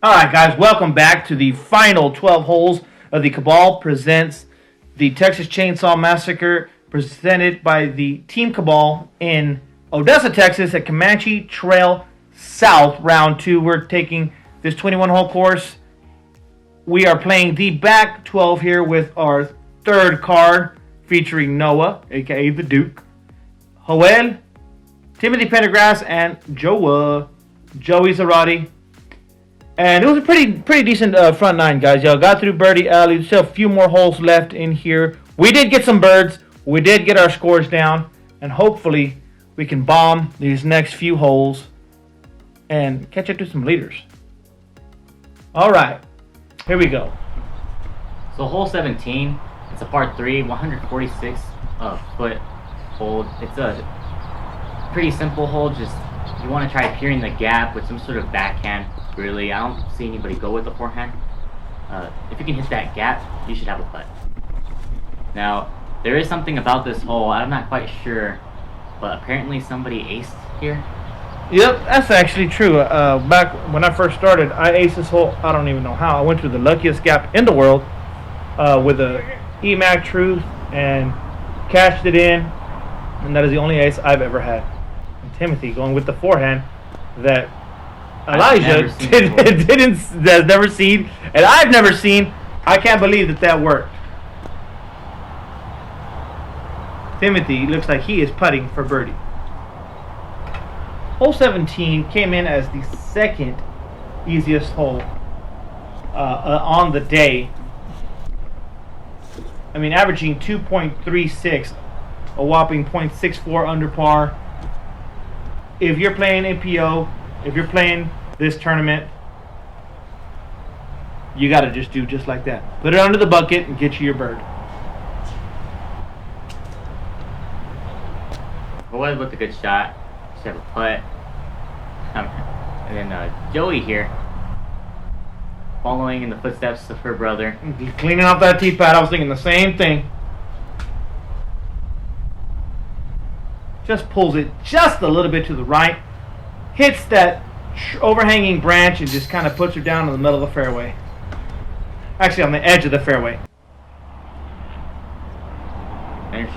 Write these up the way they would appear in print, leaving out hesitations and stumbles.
Alright guys, welcome back to the final 12 holes of the Cabal presents the Texas Chainsaw Massacre presented by the Team Cabal in Odessa, Texas at Comanche Trail South, round 2. We're taking this 21-hole course. We are playing the back 12 here with our third card featuring Noah, aka the Duke, Joel, Timothy Pendergrass, and Joey Zarate. And it was a pretty decent front nine, guys. Y'all got through birdie alley. Still a few more holes left in here. We did get some birds. We did get our scores down. And hopefully we can bomb these next few holes and catch up to some leaders. All right. Here we go. So hole 17, it's a par 3, 146 foot hole. It's a pretty simple hole. Just you want to try peering the gap with some sort of backhand. Really, I don't see anybody go with the forehand. If you can hit that gap, you should have a putt. Now, there is something about this hole, I'm not quite sure, but apparently somebody aced here. Yep, that's actually true. Back when I first started, I aced this hole. I don't even know how. I went to the luckiest gap in the world with a EMAC Truth and cashed it in, and that is the only ace I've ever had. And Timothy going with the forehand that Elijah has never seen, and I've never seen. I can't believe that worked. Timothy looks like he is putting for birdie. Hole 17 came in as the second easiest hole on the day. I mean, averaging 2.36, a whopping 0.64 under par. If you're playing APO, if you're playing this tournament, you got to just do just like that. Put it under the bucket and get you your bird. Boy with a good shot. Just have a putt. And then Joey here, following in the footsteps of her brother. Cleaning off that tee pad. I was thinking the same thing. Just pulls it just a little bit to the right. Hits that overhanging branch and just kind of puts her down in the middle of the fairway. Actually, on the edge of the fairway. And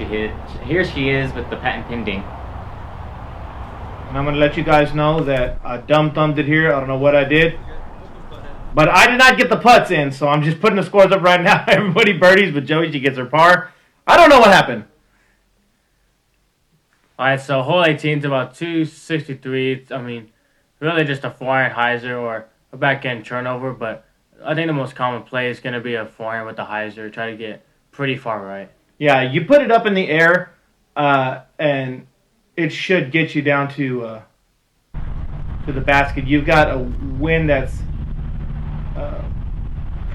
here she is with the patent pending. And I'm going to let you guys know that I dumb-thumbed it here. I don't know what I did. But I did not get the putts in, so I'm just putting the scores up right now. Everybody birdies, but Joey, she gets her par. I don't know what happened. Alright, so hole 18 is about 263. I mean, really just a forehand hyzer or a backhand turnover, but I think the most common play is going to be a forehand with the hyzer. Try to get pretty far right. Yeah, you put it up in the air, and it should get you down to the basket. You've got a wind that's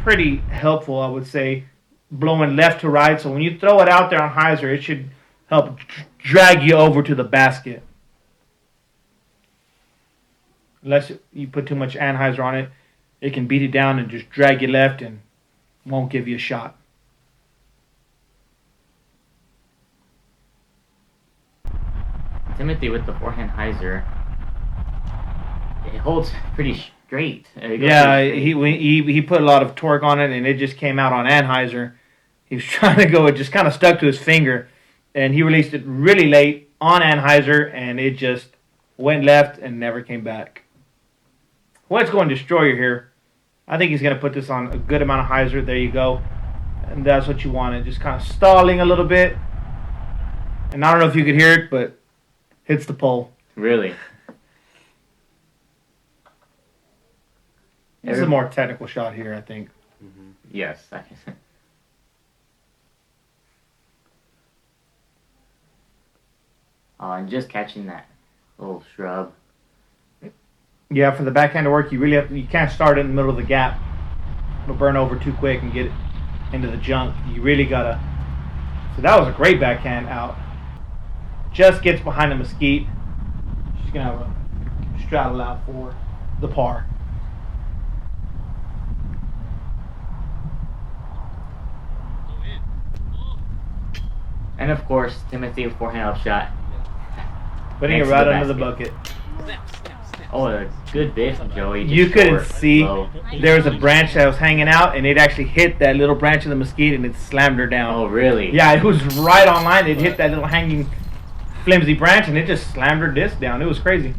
pretty helpful, I would say, blowing left to right. So when you throw it out there on hyzer, it should help drag you over to the basket. Unless you put too much anhyzer on it, it can beat it down and just drag you left and won't give you a shot. Timothy with the forehand hyzer. It holds pretty straight. Yeah, he put a lot of torque on it, and it just came out on anhyzer. He was trying to go, it just kind of stuck to his finger, and he released it really late on anhyzer, and it just went left and never came back. Let's go and Destroyer here. I think he's going to put this on a good amount of hyzer. There you go. And that's what you wanted. Just kind of stalling a little bit. And I don't know if you could hear it, but hits the pole. Really? This is a more technical shot here, I think. Mm-hmm. Yes. And just catching that little shrub. Yeah, for the backhand to work, you can't start it in the middle of the gap. It'll burn over too quick and get it into the junk. You really gotta. So that was a great backhand out. Just gets behind the mesquite. She's gonna have a straddle out for the par. And of course, Timothy, forehand up shot. Putting it right under the bucket. Snap, snap, snap. Oh, a good bit from Joey. Just You couldn't short, see. low. There was a branch that was hanging out, and it actually hit that little branch of the mesquite, and it slammed her down. Oh, really? Yeah, it was right on line. It hit that little hanging, flimsy branch, and it just slammed her disc down. It was crazy.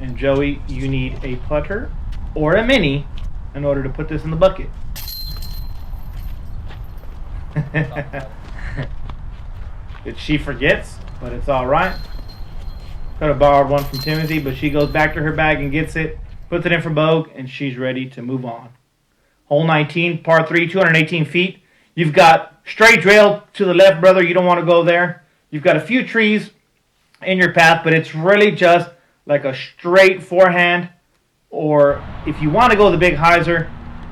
And Joey, you need a putter or a mini in order to put this in the bucket. She forgets, but it's all right. Could have borrowed one from Timothy, but she goes back to her bag and gets it, puts it in for Bogue, and she's ready to move on. Hole 19, par 3, 218 feet. You've got straight trail to the left, brother. You don't want to go there. You've got a few trees in your path, but it's really just like a straight forehand, or if you want to go the big hyzer,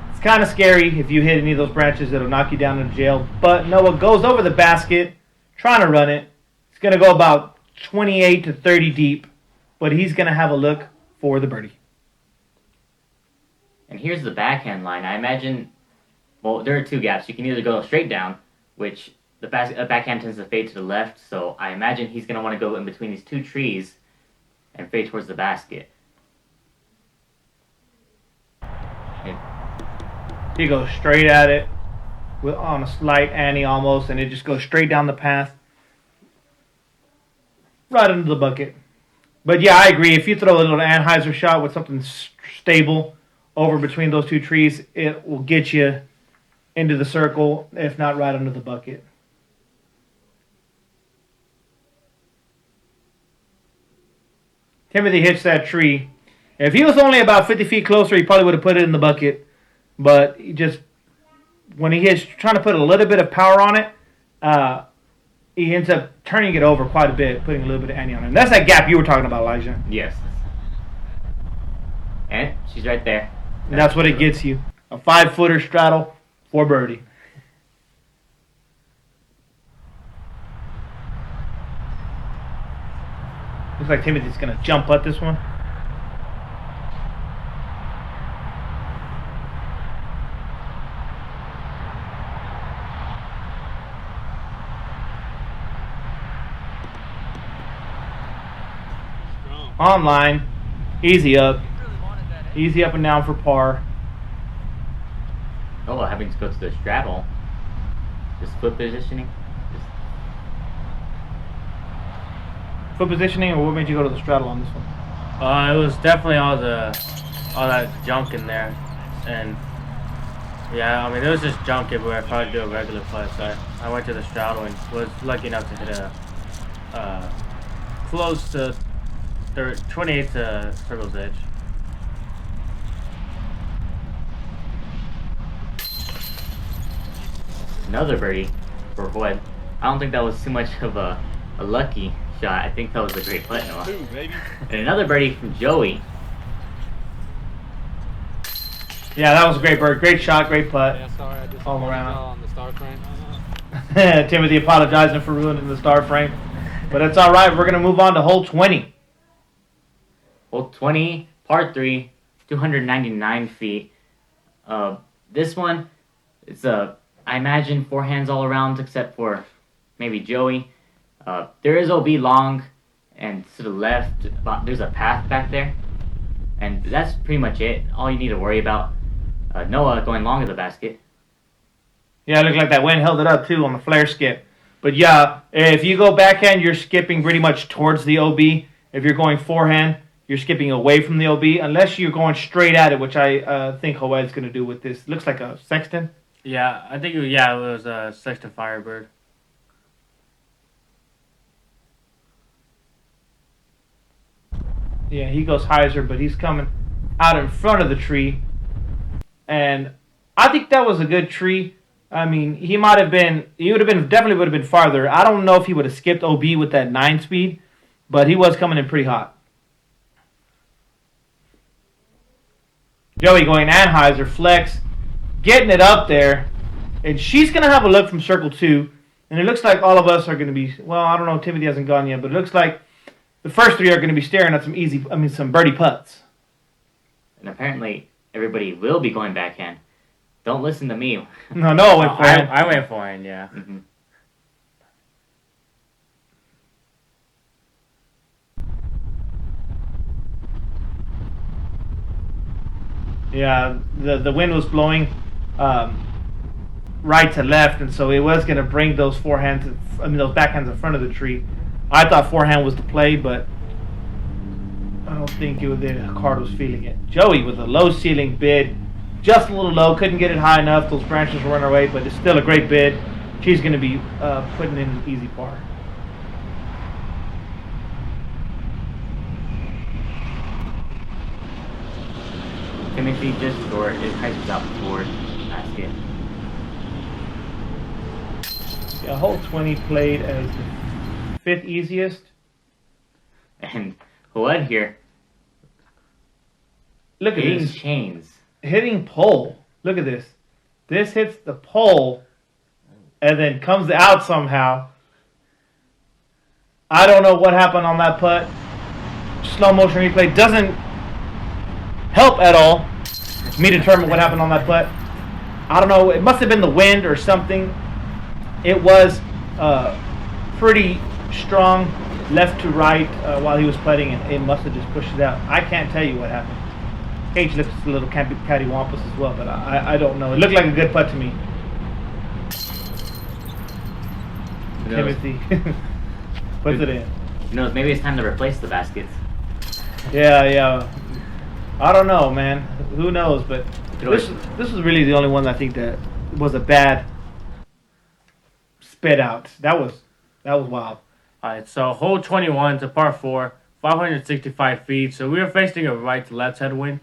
it's kind of scary. If you hit any of those branches, it'll knock you down into jail. But Noah goes over the basket, trying to run it. It's going to go about 28 to 30 deep, but he's going to have a look for the birdie. And here's the backhand line. I imagine, well, there are two gaps. You can either go straight down, which the backhand tends to fade to the left, so I imagine he's going to want to go in between these two trees and fade towards the basket. He goes straight at it on a slight ante almost, and it just goes straight down the path, right into the bucket. But yeah, I agree. If you throw a little Anheuser shot with something stable over between those two trees, it will get you into the circle, if not right under the bucket. Timothy hits that tree. If he was only about 50 feet closer, he probably would have put it in the bucket. But he just, when he is trying to put a little bit of power on it, he ends up turning it over quite a bit, putting a little bit of ante on it. And that's that gap you were talking about, Elijah. Yes. And she's right there. And that's what it gets you. A 5-footer straddle for birdie. Looks like Timothy's going to jump putt this one. Online, easy up. Easy up and down for par. Oh, having to go to the straddle. Just foot positioning. Foot positioning, or what made you go to the straddle on this one? It was definitely all that junk in there, and yeah, I mean there was just junk everywhere. If I'd do a regular putt, so I went to the straddle and was lucky enough to hit a close to 28 to circle's edge. Another birdie for Boyd. I don't think that was too much of a lucky shot. I think that was a great putt, Noah. And another birdie from Joey. Yeah, that was a great bird. Great shot, great putt. Yeah, sorry, I just all around. on the star frame. Timothy apologizing for ruining the star frame. But it's all right. We're going to move on to hole 20. Hole 20, par 3, 299 feet. This one, it's I imagine forehands all around except for maybe Joey. There is OB long, and to the left, there's a path back there. And that's pretty much it. All you need to worry about. Noah going long of the basket. Yeah, it looked like that wind held it up, too, on the flare skip. But yeah, if you go backhand, you're skipping pretty much towards the OB. If you're going forehand, you're skipping away from the OB, unless you're going straight at it, which I think Joel's going to do with this. Looks like a sexton. Yeah, I think it was a Sexton Firebird. Yeah, he goes hyzer, but he's coming out in front of the tree. And I think that was a good tree. I mean, he definitely would have been farther. I don't know if he would have skipped OB with that 9 speed, but he was coming in pretty hot. Joey going Anheuser, flex, getting it up there. And she's going to have a look from circle 2. And it looks like all of us are going to be, well, I don't know, Timothy hasn't gone yet, but it looks like the first 3 are going to be staring at some birdie putts. And apparently, everybody will be going backhand. Don't listen to me. No, I went forehand. I went forehand, yeah. Mm-hmm. Yeah, the wind was blowing right to left, and so it was going to bring those forehands, those backhands in front of the tree. I thought forehand was the play, but I don't think the card was feeling it. Joey with a low ceiling bid, just a little low, couldn't get it high enough. Those branches were in her way, but it's still a great bid. She's going to be putting in an easy par. Timothy just short. It prices out forward basket. Yeah, hole 20 played as the 5th easiest. And Joel here. Look at Hitting this. chains. Hitting pole. Look at this. This hits the pole and then comes out somehow. I don't know what happened on that putt. Slow motion replay doesn't help at all me determine what happened on that putt. I don't know. It must have been the wind or something. It was pretty strong left to right while he was putting, and it must have just pushed it out. I can't tell you what happened. Cage looks a little cattywampus as well, but I don't know. It looked like a good putt to me. Timothy puts it in. Who knows? Maybe it's time to replace the baskets. Yeah. I don't know, man. Who knows? But this is really the only one I think that was a bad spit out. That was wild. Alright, so hole 21 to par 4, 565 feet. So we were facing a right to left headwind.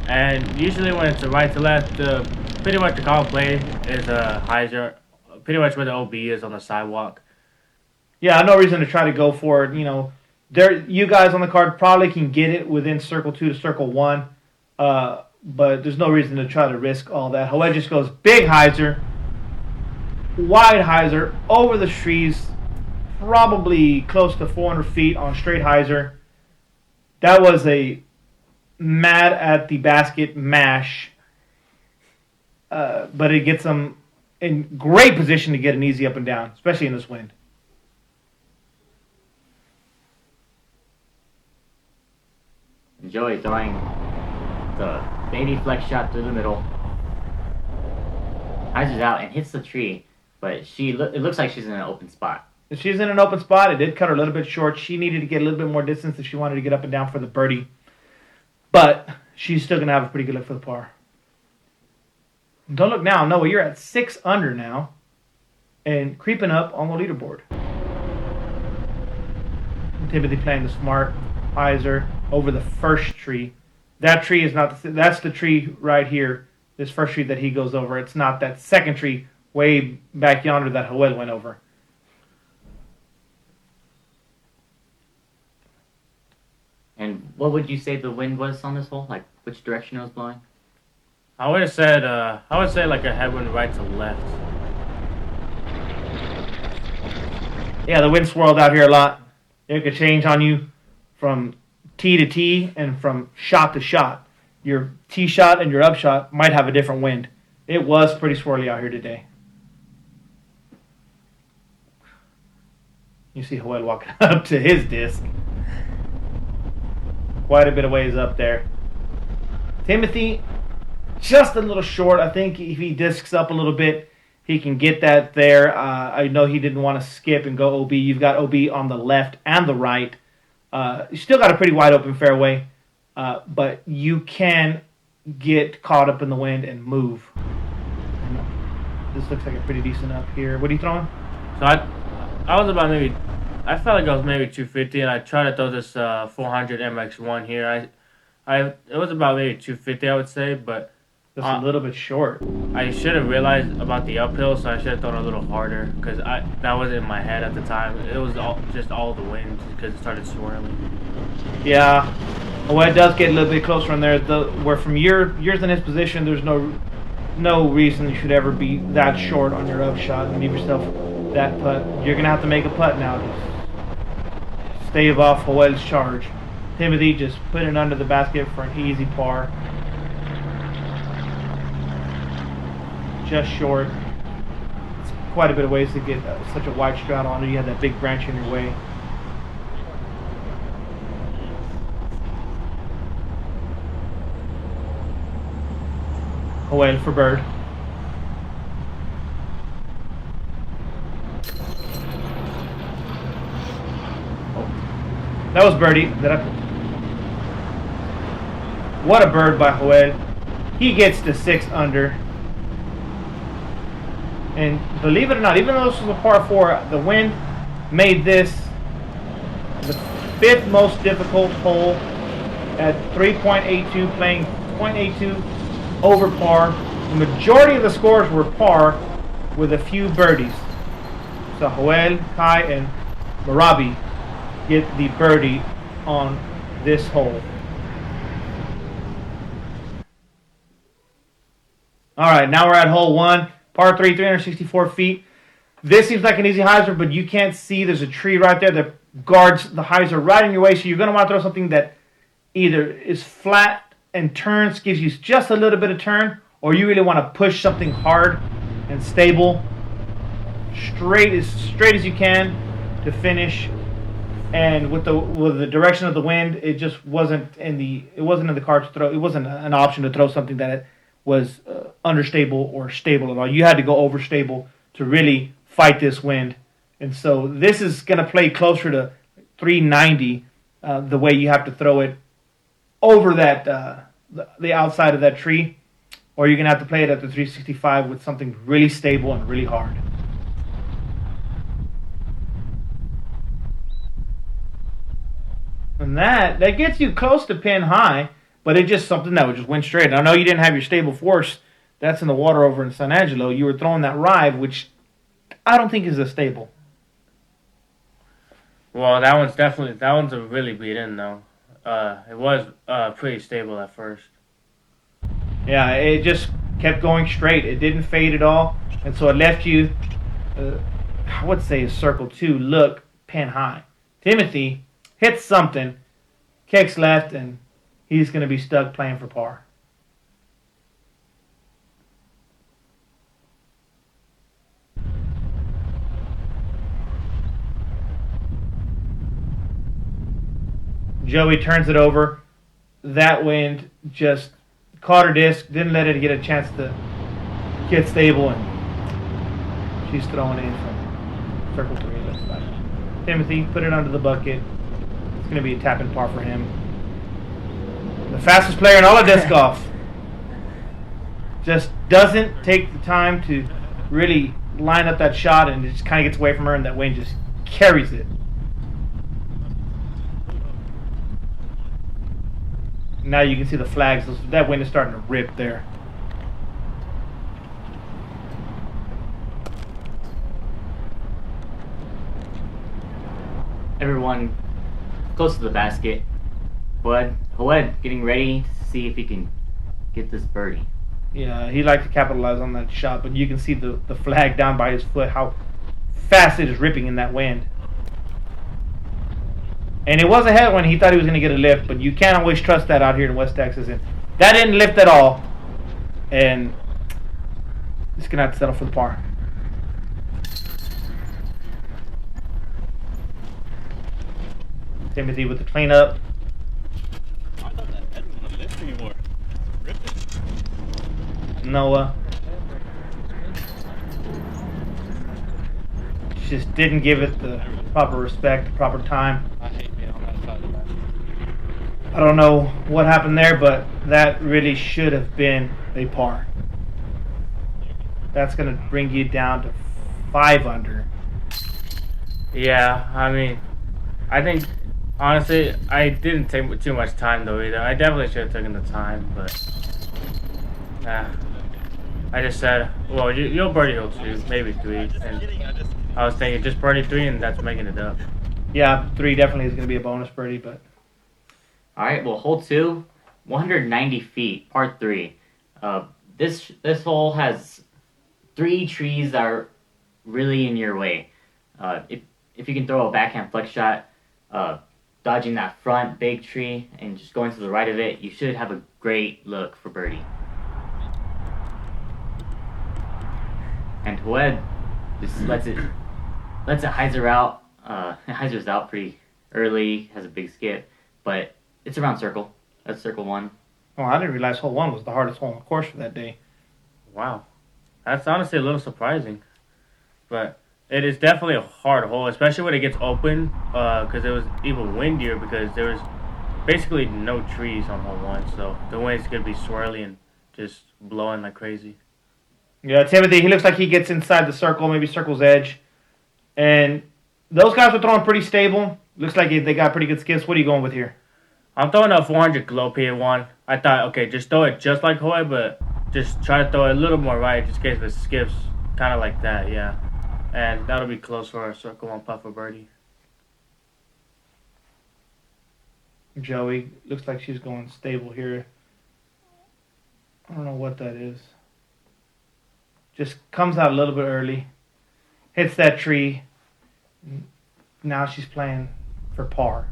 And usually when it's a right to left, pretty much the common play is a hyzer, pretty much where the OB is on the sidewalk. Yeah, no reason to try to go for it. You know, you guys on the card probably can get it within circle 2 to circle 1. But there's no reason to try to risk all that. Joel just goes big hyzer, wide hyzer, over the trees, probably close to 400 feet on straight hyzer. That was a mad at the basket mash. But it gets them in great position to get an easy up and down, especially in this wind. Joey throwing the baby flex shot through the middle. Hyzer's out and hits the tree, but it looks like she's in an open spot. She's in an open spot. It did cut her a little bit short. She needed to get a little bit more distance if she wanted to get up and down for the birdie. But she's still going to have a pretty good look for the par. Don't look now. Noah, you're at 6 under now and creeping up on the leaderboard. Timothy playing the smart hyzer over the first tree. That tree is not that's the tree right here. This first tree that he goes over. It's not that second tree way back yonder that Joel went over. And what would you say the wind was on this hole? Like which direction it was blowing? I would say like a headwind right to left. Yeah, the wind swirled out here a lot. It could change on you from tee to tee and from shot to shot. Your tee shot and your up shot might have a different wind. It was pretty swirly out here today. You see Joel walking up to his disc. Quite a bit of ways up there. Timothy, just a little short. I think if he discs up a little bit, he can get that there. I know he didn't want to skip and go OB. You've got OB on the left and the right. You still got a pretty wide open fairway, but you can get caught up in the wind and move. This looks like a pretty decent up here. What are you throwing? So I was about maybe, I felt like I was maybe 250, and I tried to throw this 400 MX1 here. It was about maybe 250, I would say, but Just a little bit short. I should have realized about the uphill, so I should have thrown a little harder, because that was in my head at the time. It was just all the wind, because it started swirling. Yeah. Well, it does get a little bit closer in there. Where from years in his position, there's no reason you should ever be that short on your up shot and leave yourself that putt. You're going to have to make a putt now to stave off Joel's charge. Timothy just put it under the basket for an easy par. Just short. It's quite a bit of ways to get such a wide straddle on it. You have that big branch in your way. Joel for bird. That was birdie. What a bird by Joel. He gets to 6 under. And believe it or not, even though this was a par 4, the wind made this the 5th most difficult hole at 3.82, playing 0.82 over par. The majority of the scores were par with a few birdies. So Joel, Kai, and Marabi get the birdie on this hole. All right, now we're at hole 1, par 3, 364 feet. This seems like an easy hyzer, but you can't see. There's a tree right there that guards the hyzer right in your way, so you're going to want to throw something that either is flat and turns, gives you just a little bit of turn, or you really want to push something hard and stable, straight as you can to finish. And with the direction of the wind, it just wasn't in the cards to throw. It wasn't an option to throw something that was understable or stable at all. You had to go overstable to really fight this wind. And so this is going to play closer to 390 the way you have to throw it over that the outside of that tree, or you're going to have to play it at the 365 with something really stable and really hard. And that gets you close to pin high, but it's just something that would just went straight. I know you didn't have your stable force. That's in the water over in San Angelo. You were throwing that rive, which I don't think is a stable. Well, that one's a really beat in though. It was pretty stable at first. Yeah, it just kept going straight. It didn't fade at all, and so it left you, I would say, a circle 2 look pin high. Timothy hits something, kicks left, and he's going to be stuck playing for par. Joey turns it over. That wind just caught her disc, didn't let it get a chance to get stable, and she's throwing in from circle 3. Looks like Timothy put it under the bucket. It's going to be a tap-in par for him. The fastest player in all of disc golf just doesn't take the time to really line up that shot, and it just kind of gets away from her, and that wind just carries it. Now you can see the flags. That wind is starting to rip there. Everyone close to the basket. But Joel getting ready to see if he can get this birdie. Yeah, he liked to capitalize on that shot, but you can see the flag down by his foot, how fast it is ripping in that wind. And it was a head when he thought he was going to get a lift, but you can't always trust that out here in West Texas. And that didn't lift at all. And he's going to have to settle for the par. Timothy with the cleanup. I thought that head wasn't lift anymore. It's ripping. Noah just didn't give it the proper respect, the proper time. I hate being on that side of that. I don't know what happened there, but that really should have been a par. That's going to bring you down to 5 under. Yeah, I mean, I think, honestly, I didn't take too much time though either. I definitely should have taken the time, but I just said, well, you'll birdie hole 2, maybe 3, and I was thinking just birdie 3 and that's making it up. Yeah, 3 definitely is going to be a bonus birdie, but... All right, well, hole 2, 190 feet, par 3. This hole has 3 trees that are really in your way. If you can throw a backhand flex shot, dodging that front big tree and just going to the right of it, you should have a great look for birdie. And Joel just lets it hyzer out. It hyzers out pretty early, has a big skip, but it's around circle. That's circle 1. Oh, I didn't realize hole 1 was the hardest hole on the course for that day. Wow. That's honestly a little surprising. But it is definitely a hard hole, especially when it gets open, because it was even windier because there was basically no trees on hole 1, so the wind's going to be swirly and just blowing like crazy. Yeah, Timothy, he looks like he gets inside the circle, maybe circle's edge. And those guys are throwing pretty stable. Looks like they got pretty good skips. What are you going with here? I'm throwing a 400 glow PA1. I thought, okay, just throw it just like Hoy, but just try to throw it a little more right, just in case it skips kind of like that, yeah. And that'll be close for a circle 1 putt for birdie. Joey, looks like she's going stable here. I don't know what that is. Just comes out a little bit early. Hits that tree. Now she's playing for par.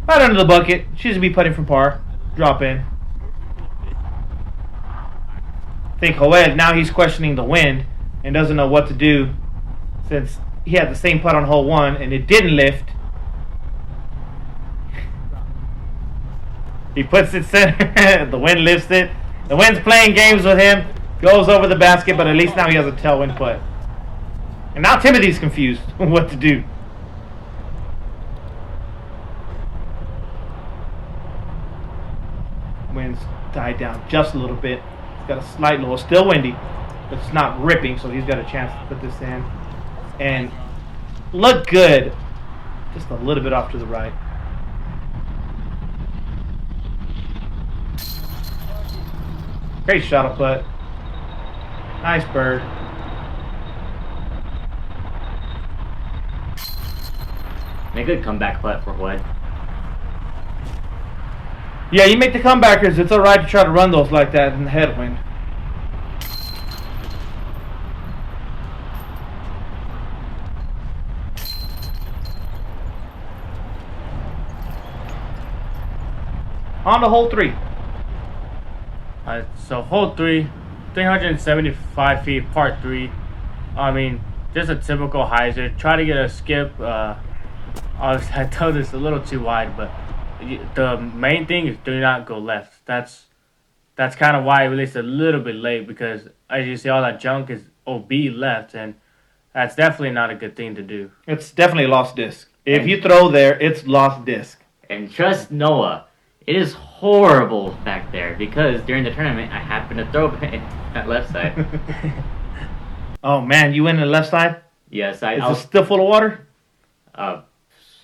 Right under the bucket. She's going to be putting for par. Drop in. I think Joel, now he's questioning the wind and doesn't know what to do since he had the same putt on hole 1 and it didn't lift. He puts it center. The wind lifts it. The wind's playing games with him. Goes over the basket, but at least now he has a tailwind putt. And now Timothy's confused what to do. Wind's died down just a little bit. It's got a slight little, still windy, but it's not ripping, so he's got a chance to put this in. And look good. Just a little bit off to the right. Great shot putt. Nice bird. And a good comeback putt for Hoy. Yeah, you make the comebackers. It's all right to try to run those like that in the headwind. On to hole 3. So hole 3, 375 feet, part 3. I mean, just a typical hyzer. Try to get a skip. Obviously, I told this a little too wide, but the main thing is do not go left. That's kind of why I released a little bit late, because as you see, all that junk is OB left, and that's definitely not a good thing to do. It's definitely a lost disc. If you throw there, it's lost disc. And trust Noah, it is horrible back there because during the tournament I happened to throw it that left side. Oh man, you went in the left side? Yes, Is it still full of water?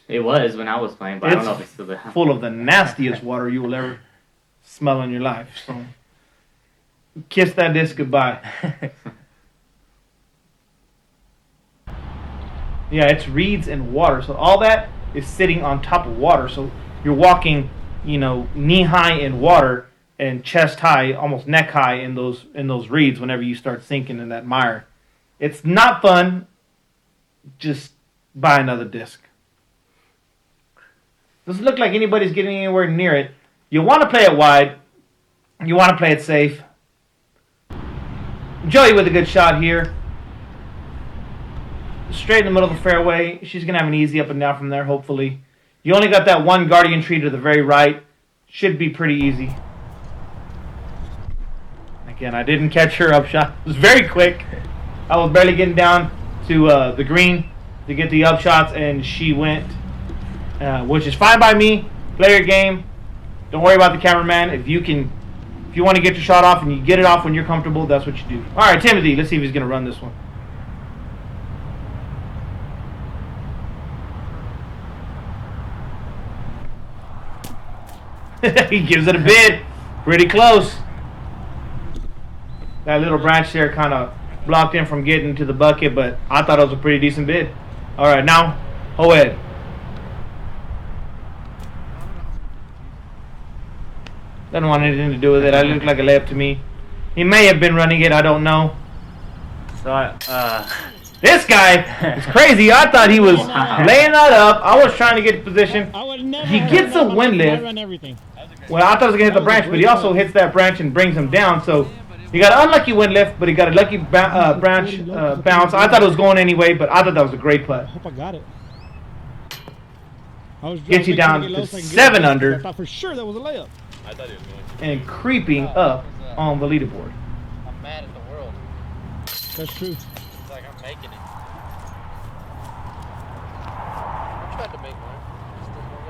It was when I was playing, but I don't know if it's still there. Full of the nastiest water you will ever smell in your life. So kiss that disc goodbye. Yeah, it's reeds and water. So all that is sitting on top of water. So you're walking, knee high in water and chest high, almost neck high in those reeds whenever you start sinking in that mire. It's not fun. Just buy another disc. Doesn't look like anybody's getting anywhere near it. You want to play it wide. You want to play it safe. Joey with a good shot here. Straight in the middle of the fairway. She's going to have an easy up and down from there, hopefully. You only got that one guardian tree to the very right. Should be pretty easy. Again, I didn't catch her upshot. It was very quick. I was barely getting down to the green to get the upshots, and she went, which is fine by me. Play your game. Don't worry about the cameraman. If you want to get your shot off and you get it off when you're comfortable, that's what you do. All right, Timothy, let's see if he's going to run this one. He gives it a bid. Pretty close. That little branch there kind of blocked him from getting to the bucket, but I thought it was a pretty decent bid. All right, now, Joel. Doesn't want anything to do with it. I look like a layup to me. He may have been running it. I don't know. So This guy is crazy. I thought he was laying that up. I was trying to get position. He gets a wind lift. Well, I thought he was going to hit the branch, but he also hits that branch and brings him down. So He got an unlucky wind lift, but he got a lucky branch bounce. I thought it was going anyway, but I thought that was a great putt. I hope I got it. Gets you down to 7 under. I thought for sure that was a layup. I thought he was going to. And creeping up on the leaderboard. I'm mad at the world. That's true. It's like I'm making it. I tried to make one. Just didn't work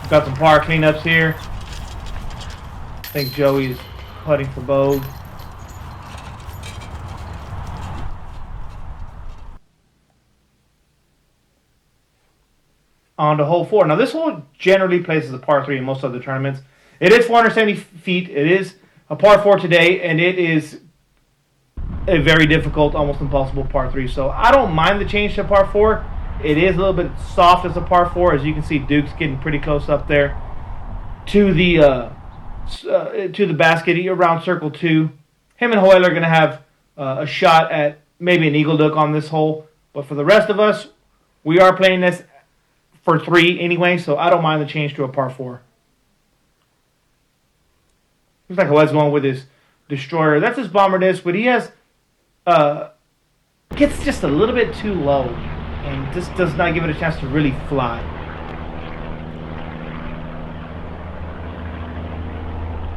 out. Got some par cleanups here. I think Joey's putting for Bogue. On to hole 4. Now this hole generally plays as a par 3 in most other tournaments. It is 470 feet. It is a par 4 today, and it is a very difficult, almost impossible par 3. So I don't mind the change to par 4. It is a little bit soft as a par 4. As you can see, Duke's getting pretty close up there to the basket around circle 2. Him and Hoyle are going to have a shot at maybe an eagle duck on this hole. But for the rest of us, we are playing this for 3 anyway, so I don't mind the change to a par 4. Looks like Hoyle's going with his destroyer. That's his bomber disc, but he has gets just a little bit too low, and just does not give it a chance to really fly.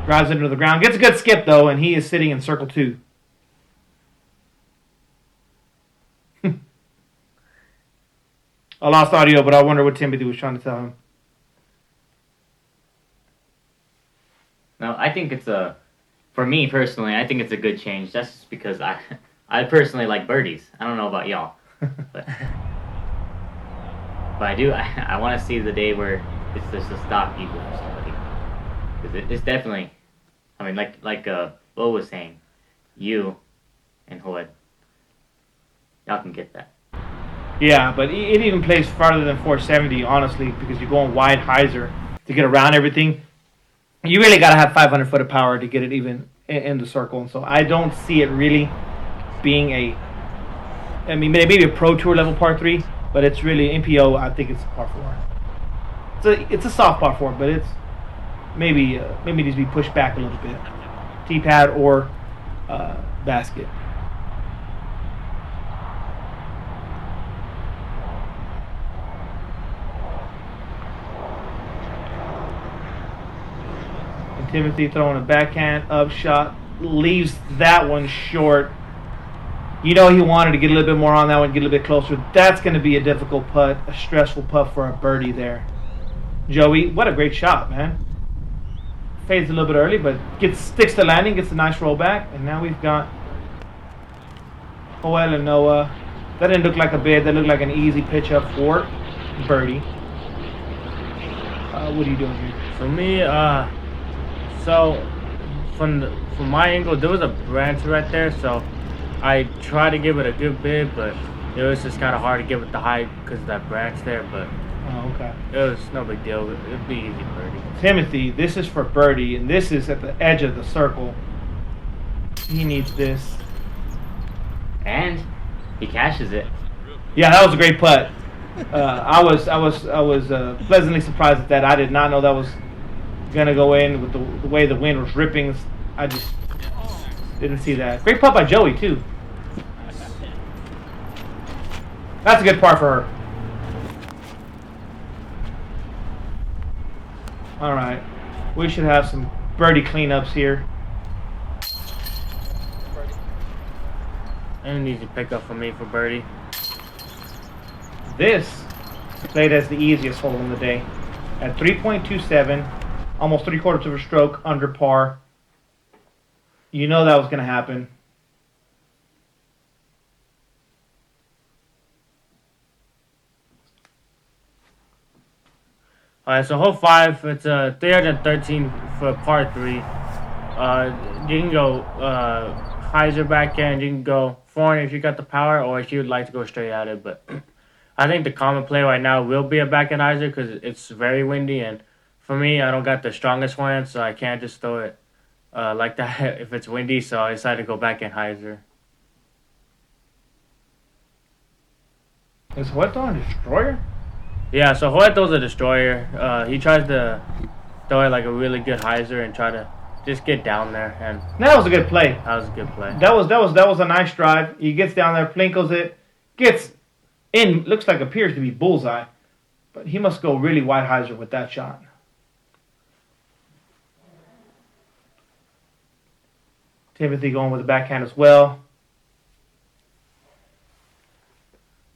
Drives into the ground, gets a good skip though, and he is sitting in circle 2. I lost audio, but I wonder what Timothy was trying to tell him. No, I think it's for me personally, I think it's a good change. That's just because I personally like birdies. I don't know about y'all, but I do. I want to see the day where it's just a stop people for somebody, because it's definitely. I mean, like Bo was saying, you and Hood, y'all can get that. Yeah, but it even plays farther than 470, honestly, because you're going wide hyzer to get around everything. You really got to have 500 foot of power to get it even in the circle. And so I don't see it really being maybe a Pro Tour level par 3, but it's really MPO. I think it's a par 4. It's a soft par 4, but it's maybe needs to be pushed back a little bit. Tee pad or basket. Timothy throwing a backhand up shot, leaves that one short. You know he wanted to get a little bit more on that one, get a little bit closer. That's going to be a difficult putt, a stressful putt for a birdie there. Joey, what a great shot, man. Fades a little bit early, but sticks the landing, gets a nice roll back, and now we've got Joel and Noah. That didn't look like a bid. That looked like an easy pitch up for birdie. What are you doing here? For me, so from my angle, there was a branch right there, so I tried to give it a good bid, but it was just kind of hard to give it the height because of that branch there. But okay, it was no big deal. It'd be easy birdie. Timothy, this is for birdie, and this is at the edge of the circle. He needs this, And he cashes it. Yeah, that was a great putt. I was pleasantly surprised at that. I did not know that was gonna go in with the way the wind was ripping. I just didn't see that. Great putt by Joey too. That's a good par for her. All right, we should have some birdie cleanups here. And an easy pickup for me for birdie. This played as the easiest hole in the day at 3.27, almost 3/4 of a stroke under par. You know that was going to happen. Alright, so hole 5, it's a 313 for par 3. You can go hyzer backhand, you can go forehand if you got the power, or if you would like to go straight at it. But I think the common play right now will be a backhand hyzer because it's very windy, and for me, I don't got the strongest forehand, so I can't just throw it like that if it's windy, so I decided to go backhand hyzer. Is what on Destroyer? Yeah, so Hoyt throws a destroyer. He tries to throw it like a really good hyzer and try to just get down there, and That was a good play. that was a good play. That was a nice drive. He gets down there, plinkles it, gets in. Looks like appears to be bullseye, but he must go really wide hyzer with that shot. Timothy going with the backhand as well.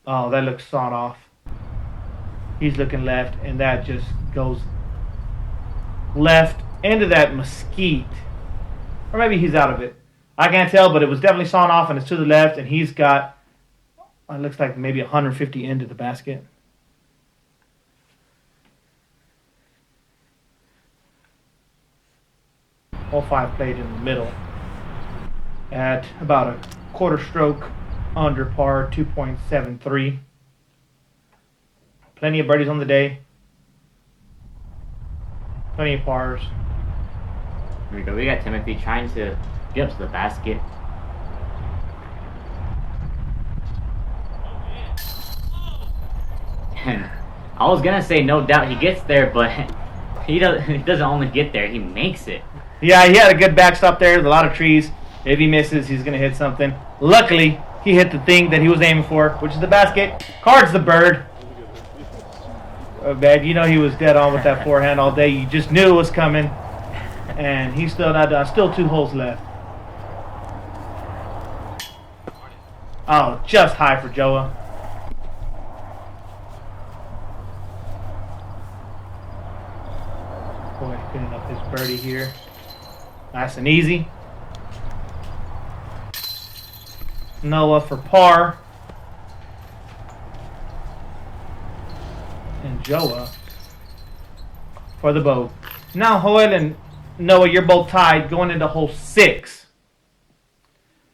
Oh, that looks sawed off. He's looking left, and that just goes left into that mesquite. Or maybe he's out of it. I can't tell, but it was definitely sawn off, and it's to the left, and he's got, it looks like maybe 150 into the basket. All 5 played in the middle at about a quarter stroke under par, 2.73. Plenty of birdies on the day. Plenty of pars. Here we go. We got Timothy trying to get up to the basket. And I was gonna say no doubt he gets there, but he doesn't only get there, he makes it. Yeah, he had a good backstop there. There's a lot of trees. If he misses, he's going to hit something. Luckily, he hit the thing that he was aiming for, which is the basket. Cards the bird. Oh, bad. You know he was dead on with that forehand all day. You just knew it was coming. And he's still not done. Still 2 holes left. Oh, just high for Joa. Boy, picking up his birdie here. Nice and easy. Noah for par. And Joa for the boat. Now, Joel and Noah, you're both tied going into hole 6.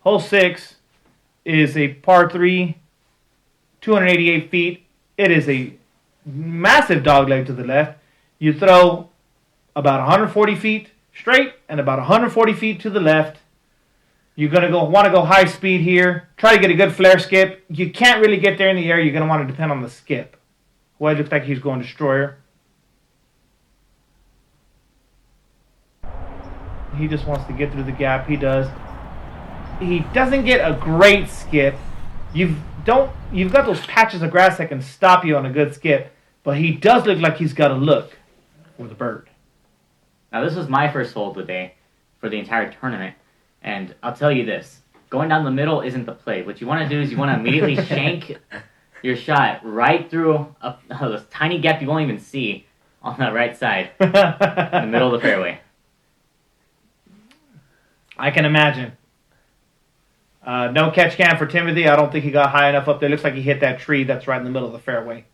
Hole 6 is a par 3, 288 feet. It is a massive dogleg to the left. You throw about 140 feet straight and about 140 feet to the left. You're going to want to go high speed here. Try to get a good flare skip. You can't really get there in the air. You're going to want to depend on the skip. Well, it looks like he's going destroyer. He just wants to get through the gap. He does. He doesn't get a great skip. You've got those patches of grass that can stop you on a good skip, but he does look like he's got a look for the bird. Now this was my first hole of the day for the entire tournament, and I'll tell you this: going down the middle isn't the play. What you want to do is you want to immediately shank your shot right through a tiny gap you won't even see on the right side, in the middle of the fairway. I can imagine. No catch can for Timothy. I don't think he got high enough up there. Looks like he hit that tree that's right in the middle of the fairway.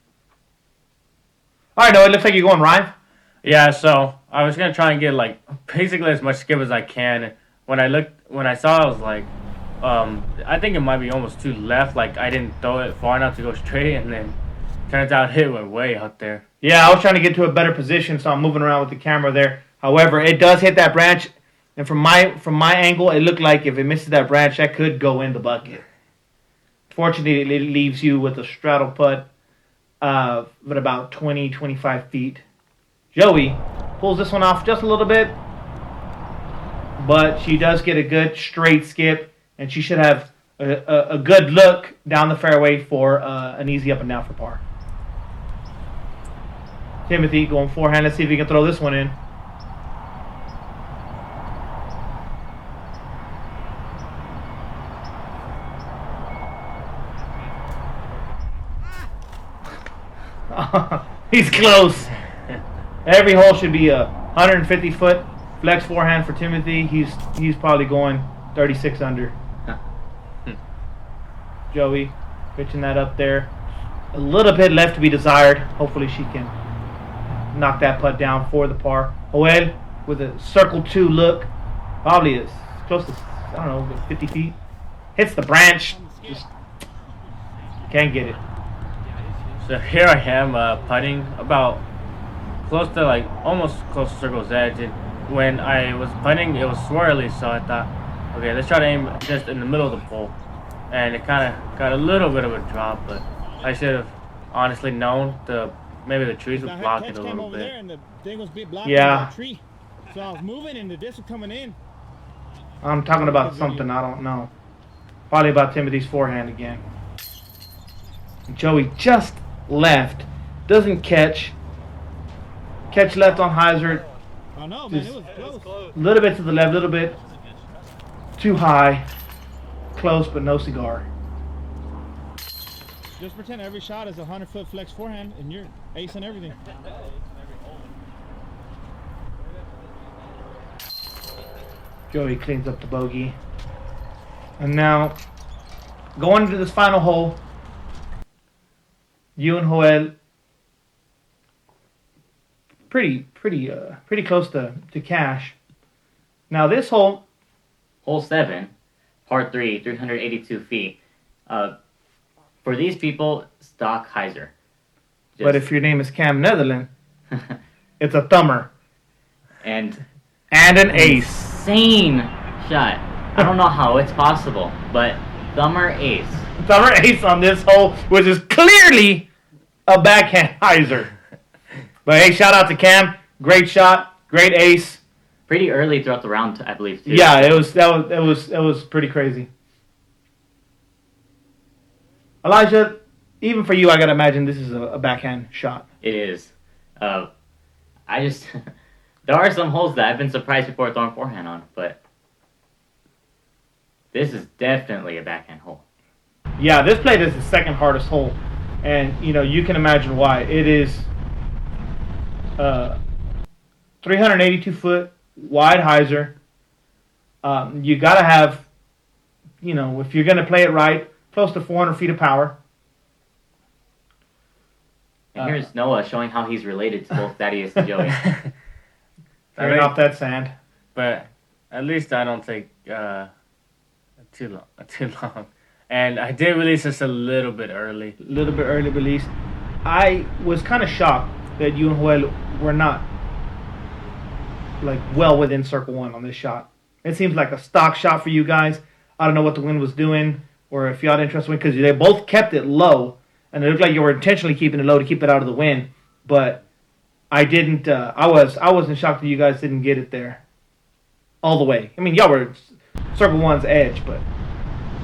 All right, Noah, it looks like you're going Ryan. Yeah, so I was gonna try and get like basically as much skip as I can. When I saw it, I was like, I think it might be almost too left. Like I didn't throw it far enough to go straight, and then turns out it went way out there. Yeah, I was trying to get to a better position, so I'm moving around with the camera there. However, it does hit that branch, and from my angle, it looked like if it misses that branch, that could go in the bucket. Fortunately, it leaves you with a straddle putt of about 20, 25 feet. Joey pulls this one off just a little bit, but she does get a good straight skip, and she should have a good look down the fairway for an easy up and down for par. Timothy going forehand. Let's see if he can throw this one in. He's close. Every hole should be a 150-foot flex forehand for Timothy. He's probably going 36 under. Joey pitching that up there. A little bit left to be desired. Hopefully she can knock that putt down for the par. Joel with a circle 2 look. Probably is close to, 50 feet. Hits the branch. Just can't get it. So here I am putting about close to almost close to circle's edge. And when I was putting, it was swirly, so I thought, okay, let's try to aim just in the middle of the pole. And it kind of got a little bit of a drop, but I should have honestly known to maybe the trees would I block had it a catch cam little over there bit. and the thing was blocking Yeah. the tree. So I was moving and the disc was coming in. I'm talking about Good video. something I don't know. Probably about Timothy's forehand again. Joey just left. Doesn't catch. Catch left on Heiser. I know, man. Just- It was close. A little bit to the left, a little bit too high. Close, but no cigar. Just pretend every shot is a 100-foot flex forehand and you're acing everything. Joey cleans up the bogey. And now, going into this final hole, you and Joel pretty close to cash. Now this hole, Hole 7, par 3, 382 feet. For these people, stock hyzer. but if your name is Cam Netherland, it's a thumber and and an ace. insane shot. I don't know how it's possible, but thumber ace. Thumber ace on this hole, which is clearly a backhand hyzer. But hey, shout out to Cam. Great shot, great ace. Pretty early throughout the round, I believe. Too. Yeah, it was pretty crazy. Elijah, even for you, I gotta imagine this is a backhand shot. It is. I just there are some holes that I've been surprised people are throwing forehand on, but this is definitely a backhand hole. Yeah, this plate is the second hardest hole, and you can imagine why. It is 382 foot wide hyzer. You gotta have, if you're gonna play it right, close to 400 feet of power. And here's Noah showing how he's related to both Thaddeus and Joey. Turning off that sand. But at least I don't take too long. And I did release this a little bit early. A little bit early release. I was kind of shocked that you and Joel were not well within circle one on this shot. It seems like a stock shot for you guys. I don't know what the wind was doing, or if y'all didn't trust the wind, because they both kept it low, and it looked like you were intentionally keeping it low to keep it out of the wind. But I didn't. I wasn't shocked that you guys didn't get it there all the way. I mean, y'all were circle one's edge, but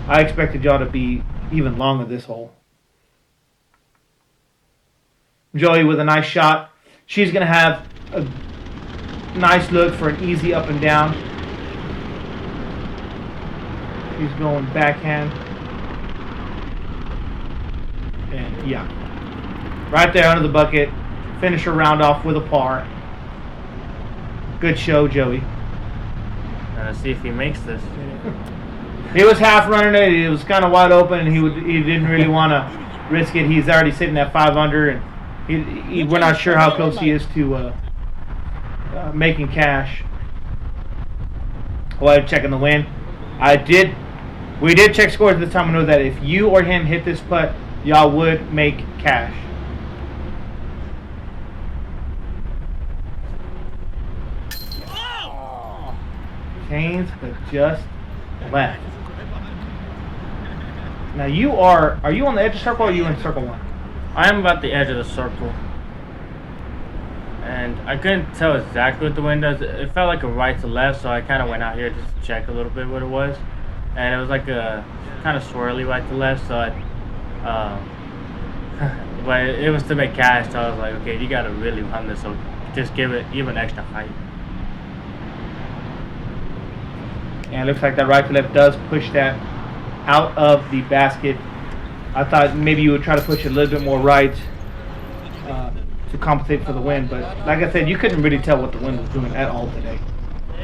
I expected y'all to be even longer this hole. Joey with a nice shot. She's going to have a nice look for an easy up and down. She's going backhand. And yeah. Right there under the bucket. Finish her round off with a par. Good show, Joey. Let's see if he makes this. He was half running it. It was kind of wide open, and he didn't really want to risk it. He's already sitting at 5 under, and we're not sure how close he is to making cash. While checking the wind, we did check scores this time. We know that if you or him hit this putt, y'all would make cash. Chains, but just left. Now are you on the edge of the circle or are you in circle one? I am about the edge of the circle. And I couldn't tell exactly what the wind does. It felt like a right to left, so I kind of went out here just to check a little bit what it was. And it was like a kind of swirly right to left, so but it was to make cash, so I was like, okay, you got to really run this, so just give it even extra height. And it looks like that right to left does push that out of the basket. I thought maybe you would try to push it a little bit more right to compensate for the wind, but like I said, you couldn't really tell what the wind was doing at all today.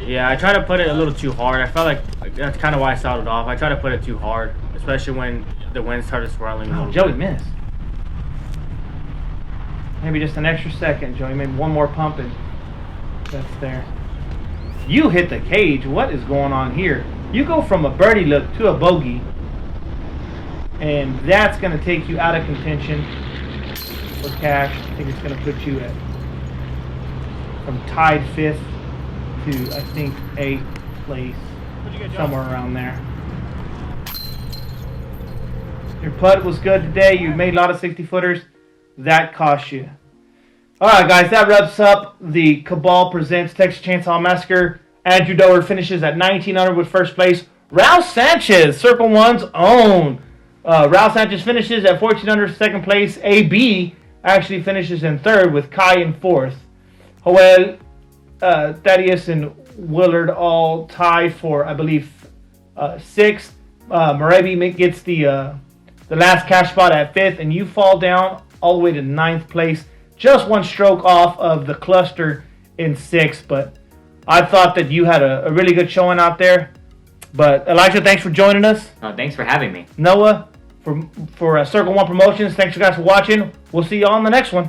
Yeah, I tried to put it a little too hard. I felt like that's kind of why I started off. I tried to put it too hard, especially when the wind started swirling. Oh, Joey missed. Maybe just an extra second, Joey. Maybe one more pump and that's there. You hit the cage. What is going on here? You go from a birdie look to a bogey, and that's going to take you out of contention for cash. I think it's going to put you at from tied 5th to, I think, 8th place, somewhere around there. Your putt was good today. You made a lot of 60-footers. That cost you. All right, guys, that wraps up the Cabal Presents Texas Chainsaw Massacre. Andrew Dower finishes at 1900 with first place. Raul Sanchez, Circle One's own. Raul Sanchez finishes at 1400 second place. AB actually finishes in third with Kai in fourth. Joel, Thaddeus, and Willard all tied for, I believe, sixth. Morebi gets the last cash spot at fifth, and you fall down all the way to ninth place. Just one stroke off of the cluster in sixth, but I thought that you had a really good showing out there. But Elijah, thanks for joining us. Thanks for having me. Noah, for Circle One Promotions, thanks you guys for watching. We'll see you all on the next one.